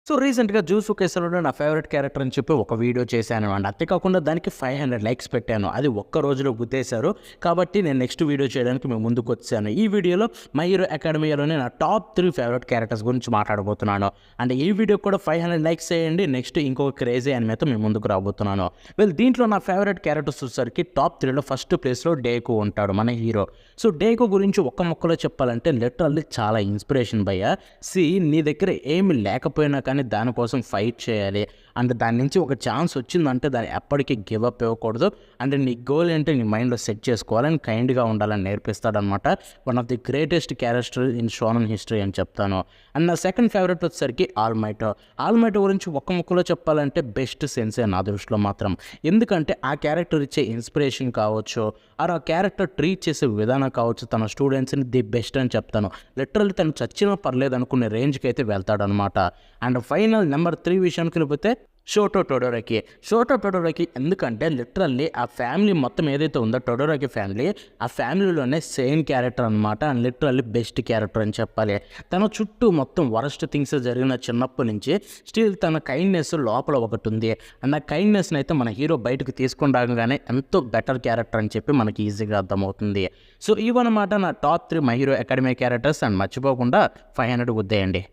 So రీసెంట్‌గా 'జూజుట్సు కైసెన్‌లో' నా favourite character అని చెప్పి ఒక వీడియో చేశాననమాట. అంతే కాకుండా దానికి 500 లైక్స్ పెట్టాను. అది ఒక్క రోజులో గుద్దేశారు. కాబట్టి నేను నెక్స్ట్ వీడియో చేయడానికి మేము ముందుకొచ్చాను. ఈ వీడియోలో 'మై హీరో అకాడమియాలోనే నా టాప్ 3 ఫేవరెట్ క్యారెక్టర్స్ గురించి మాట్లాడబోతున్నాను. అండ్ ఈ వీడియోకి కూడా 500 లైక్స్ చేయండి. నెక్స్ట్ ఇంకొక క్రేజీ యానిమేతో మేము ముందుకు రాబోతున్నాను. దీంట్లో నా ఫేవరెట్ క్యారెక్టర్స్ వచ్చేసరికి టాప్ 3లో ఫస్ట్ ప్లేస్‌లో డేకు ఉంటాడు మన హీరో. సో డేకు గురించి ఒక్క ముక్కలో చెప్పాలంటే లిటరల్లీ చాలా ఇన్స్పిరేషన్ భయ్యా. నీ దగ్గర ఏమి లేకపోయినా కానీ దానికోసం ఫైట్ చేయాలి. అండ్ దాని నుంచి ఒక ఛాన్స్ వచ్చిందంటే దాన్ని ఎప్పటికీ గివ్ అప్ ఇవ్వకూడదు. అండ్ నీ గోల్ ఏంటో నీ మైండ్‌లో సెట్ చేసుకోవాలని కైండ్‌గా ఉండాలని నేర్పిస్తాడనమాట. One of the greatest character in shonen history అని చెప్తాను. అండ్ నా సెకండ్ ఫేవరెట్ వచ్చేసరికి ఆల్ మైట్. ఆల్ మైట్ గురించి ఒక్క ముక్కలో చెప్పాలంటే బెస్ట్ సెన్సే నా దృష్టిలో మాత్రం. ఎందుకంటే ఆ క్యారెక్టర్ ఇచ్చే ఇన్స్పిరేషన్ కావచ్చు, ఆర్ ఆ క్యారెక్టర్ ట్రీట్ చేసే విధానం కావచ్చు, తన స్టూడెంట్స్‌ని ది బెస్ట్ అని చెప్తాను. లిటరల్లీ తను చచ్చినా పర్లేదు అనుకునే రేంజ్‌కి అయితే వెళ్తాడనమాట. అండ్ ఫైనల్ నెంబర్ 3 విషయానికి వెళ్ళిపోతే షోటో టోడోరాకి. షోటో టోడోరాకి ఎందుకంటే లిటరల్లీ ఆ ఫ్యామిలీ మొత్తం ఏదైతే ఉందో టోడోరాకి ఫ్యామిలీ, ఆ ఫ్యామిలీలోనే సేమ్ క్యారెక్టర్ అనమాట. అండ్ లిటరల్లీ బెస్ట్ క్యారెక్టర్ అని చెప్పాలి. తన చుట్టూ మొత్తం వరస్ట్ థింగ్స్ జరిగిన చిన్నప్పటి నుంచి స్టిల్ తన కైండ్నెస్ లోపల ఒకటి ఉంది. అండ్ ఆ కైండ్నెస్ని అయితే మన హీరో బయటకు తీసుకొని రాగానే ఎంతో బెటర్ క్యారెక్టర్ అని చెప్పి మనకి ఈజీగా అర్థమవుతుంది. సో ఇవన్నమాట నా top 3 my hero academy characters. And మర్చిపోకుండా 500 గుద్దేయండి.